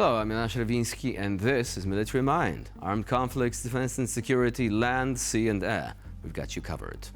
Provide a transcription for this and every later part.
Hello, I'm Jonasz Rewiński, and this is Military Mind. Armed conflicts, defense and security, land, sea and air. We've got you covered.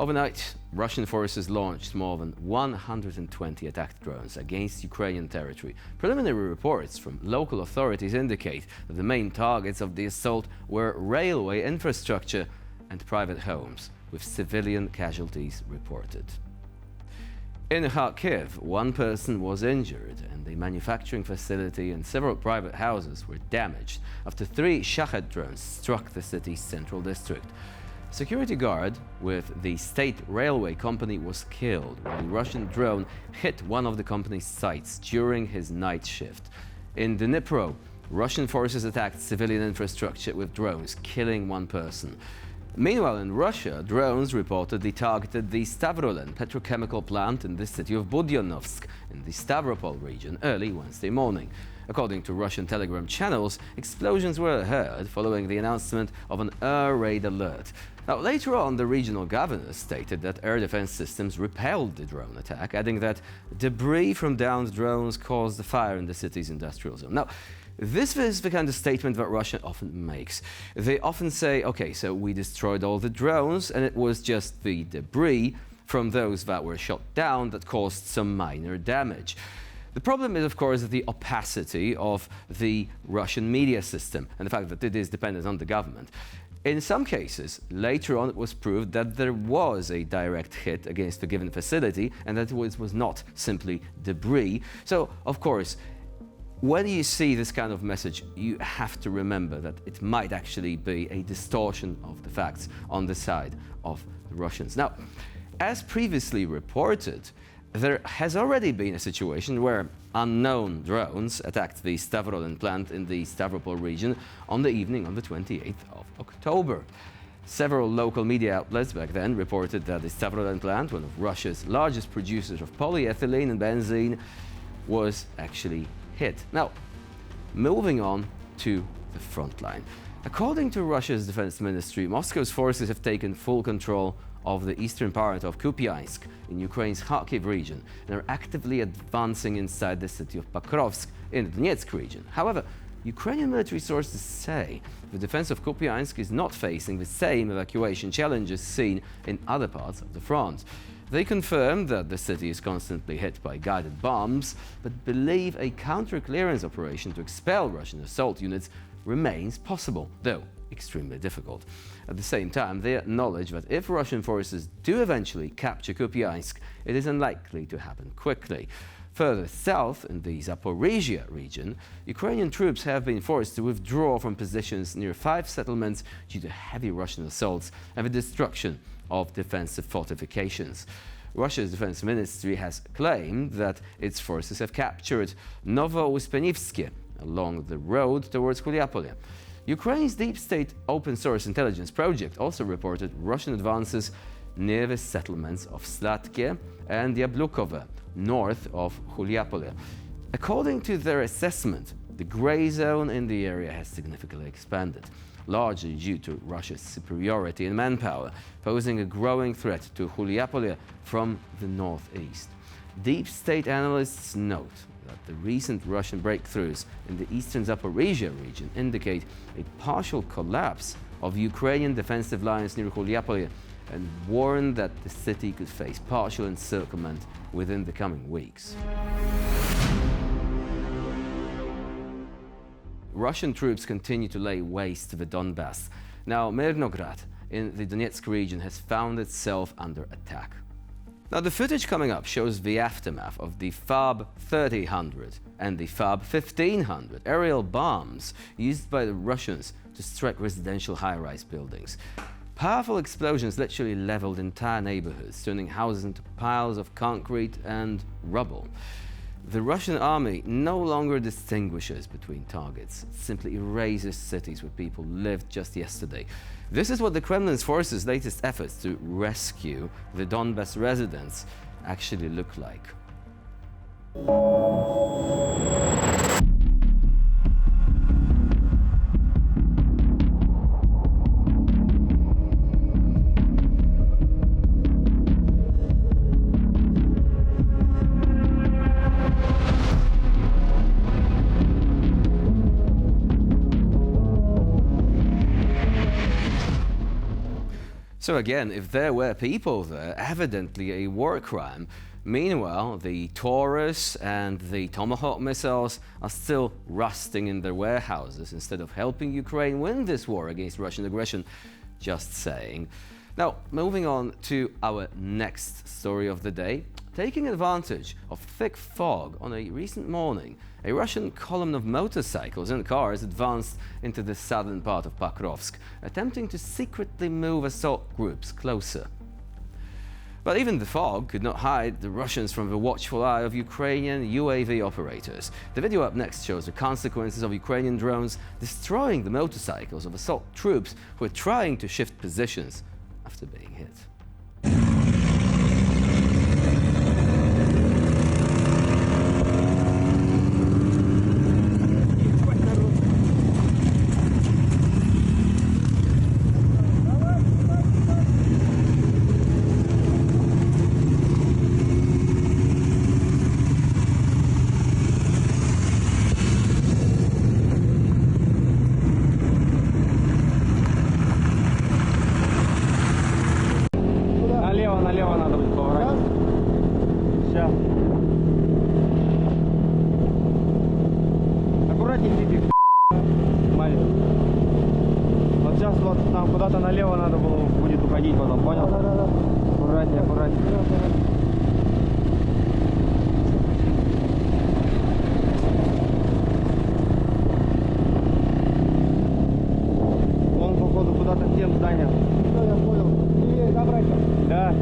Overnight, Russian forces launched more than 120 attack drones against Ukrainian territory. Preliminary reports from local authorities indicate that the main targets of the assault were railway infrastructure and private homes, with civilian casualties reported. In Kharkiv, one person was injured and a manufacturing facility and several private houses were damaged after 3 Shahed drones struck the city's central district. A security guard with the state railway company was killed when a Russian drone hit one of the company's sites during his night shift. In Dnipro, Russian forces attacked civilian infrastructure with drones, killing one person. Meanwhile, in Russia, drones reportedly targeted the Stavrolen petrochemical plant in the city of Budyonovsk in the Stavropol region early Wednesday morning. According to Russian Telegram channels, explosions were heard following the announcement of an air raid alert. Now, later on, the regional governor stated that air defense systems repelled the drone attack, adding that debris from downed drones caused the fire in the city's industrial zone. Now, this is the kind of statement that Russia often makes. They often say, okay, so we destroyed all the drones and it was just the debris from those that were shot down that caused some minor damage. The problem is, of course, the opacity of the Russian media system and the fact that it is dependent on the government. In some cases, later on it was proved that there was a direct hit against the given facility and that it was not simply debris. So, of course, when you see this kind of message, you have to remember that it might actually be a distortion of the facts on the side of the Russians. Now, as previously reported, there has already been a situation where unknown drones attacked the Stavrolen plant in the Stavropol region on the evening of the 28th of October. Several local media outlets back then reported that the Stavrolen plant, one of Russia's largest producers of polyethylene and benzene, was actually hit. Now, moving on to the front line. According to Russia's defense ministry, Moscow's forces have taken full control of the eastern part of Kupiansk in Ukraine's Kharkiv region and are actively advancing inside the city of Pokrovsk in the Donetsk region. However, Ukrainian military sources say the defense of Kupiansk is not facing the same evacuation challenges seen in other parts of the front. They confirm that the city is constantly hit by guided bombs, but believe a counter-clearance operation to expel Russian assault units remains possible, though extremely difficult. At the same time, they acknowledge that if Russian forces do eventually capture Kupiansk, it is unlikely to happen quickly. Further south, in the Zaporizhia region, Ukrainian troops have been forced to withdraw from positions near 5 settlements due to heavy Russian assaults and the destruction of defensive fortifications. Russia's defense ministry has claimed that its forces have captured Novo-Uspenivske along the road towards Huliapole. Ukraine's deep state open-source intelligence project also reported Russian advances near the settlements of Slatke and Yablukove, north of Huliapole. According to their assessment, the grey zone in the area has significantly expanded, largely due to Russia's superiority in manpower, posing a growing threat to Huliapole from the northeast. Deep state analysts note that the recent Russian breakthroughs in the eastern Zaporizhia region indicate a partial collapse of Ukrainian defensive lines near Huliapole and warn that the city could face partial encirclement within the coming weeks. Russian troops continue to lay waste to the Donbass. Now, Mirnograd in the Donetsk region has found itself under attack. Now, the footage coming up shows the aftermath of the FAB 3000 and the FAB 1500 aerial bombs used by the Russians to strike residential high-rise buildings. Powerful explosions literally leveled entire neighborhoods, turning houses into piles of concrete and rubble. The Russian army no longer distinguishes between targets. It simply erases cities where people lived just yesterday. This is what the Kremlin's forces' latest efforts to rescue the Donbass residents actually look like. So again, if there were people there, evidently a war crime. Meanwhile, the Taurus and the Tomahawk missiles are still rusting in their warehouses instead of helping Ukraine win this war against Russian aggression. Just saying. Now, moving on to our next story of the day. Taking advantage of thick fog on a recent morning, a Russian column of motorcycles and cars advanced into the southern part of Pokrovsk, attempting to secretly move assault groups closer. But even the fog could not hide the Russians from the watchful eye of Ukrainian UAV operators. The video up next shows the consequences of Ukrainian drones destroying the motorcycles of assault troops who are trying to shift positions after being hit. Налево надо будет поворачивать. Сейчас. Аккуратнее, Фипик. Маленький. Вот сейчас вот там куда-то налево надо было будет уходить потом, понял? Да. Аккуратнее, аккуратнее. Он, походу, куда-то к тем зданиям. Да, я понял. Левее, да, братья? Да.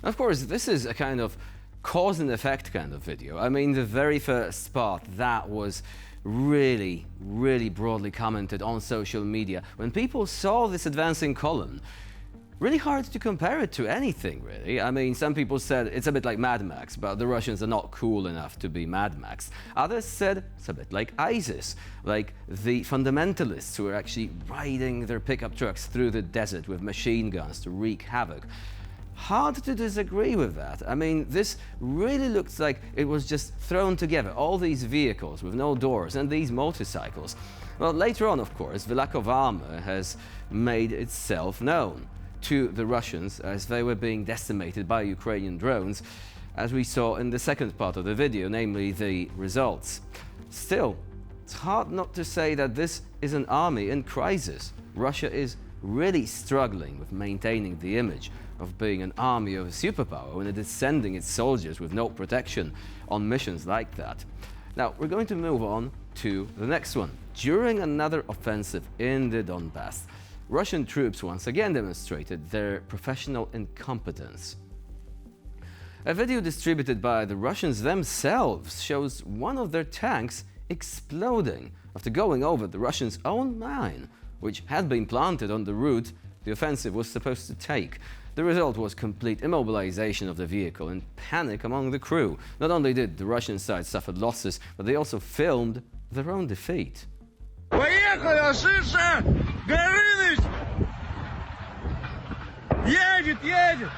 Of course, this is a kind of cause and effect kind of video. I mean, the very first part, that was really broadly commented on social media. When people saw this advancing column, really hard to compare it to anything, really. I mean, some people said it's a bit like Mad Max, but the Russians are not cool enough to be Mad Max. Others said it's a bit like ISIS, like the fundamentalists who are actually riding their pickup trucks through the desert with machine guns to wreak havoc. Hard to disagree with that. I mean, this really looks like it was just thrown together, all these vehicles with no doors and these motorcycles. Well, later on, of course, the lack of armor has made itself known to the Russians as they were being decimated by Ukrainian drones, as we saw in the second part of the video, namely the results. Still, it's hard not to say that this is an army in crisis. Russia is really struggling with maintaining the image of being an army of a superpower when it is sending its soldiers with no protection on missions like that. Now, we're going to move on to the next one. During another offensive in the Donbass, Russian troops once again demonstrated their professional incompetence. A video distributed by the Russians themselves shows one of their tanks exploding after going over the Russians' own mine, which had been planted on the route the offensive was supposed to take. The result was complete immobilization of the vehicle and panic among the crew. Not only did the Russian side suffer losses, but they also filmed their own defeat. Поехали, Ашиша! Горыныч! Едет!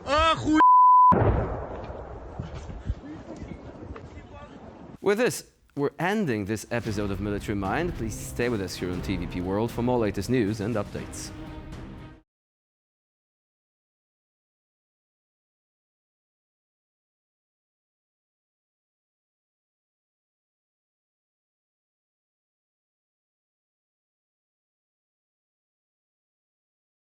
Охуеть! With this, we're ending this episode of Military Mind. Please stay with us here on TVP World for more latest news and updates.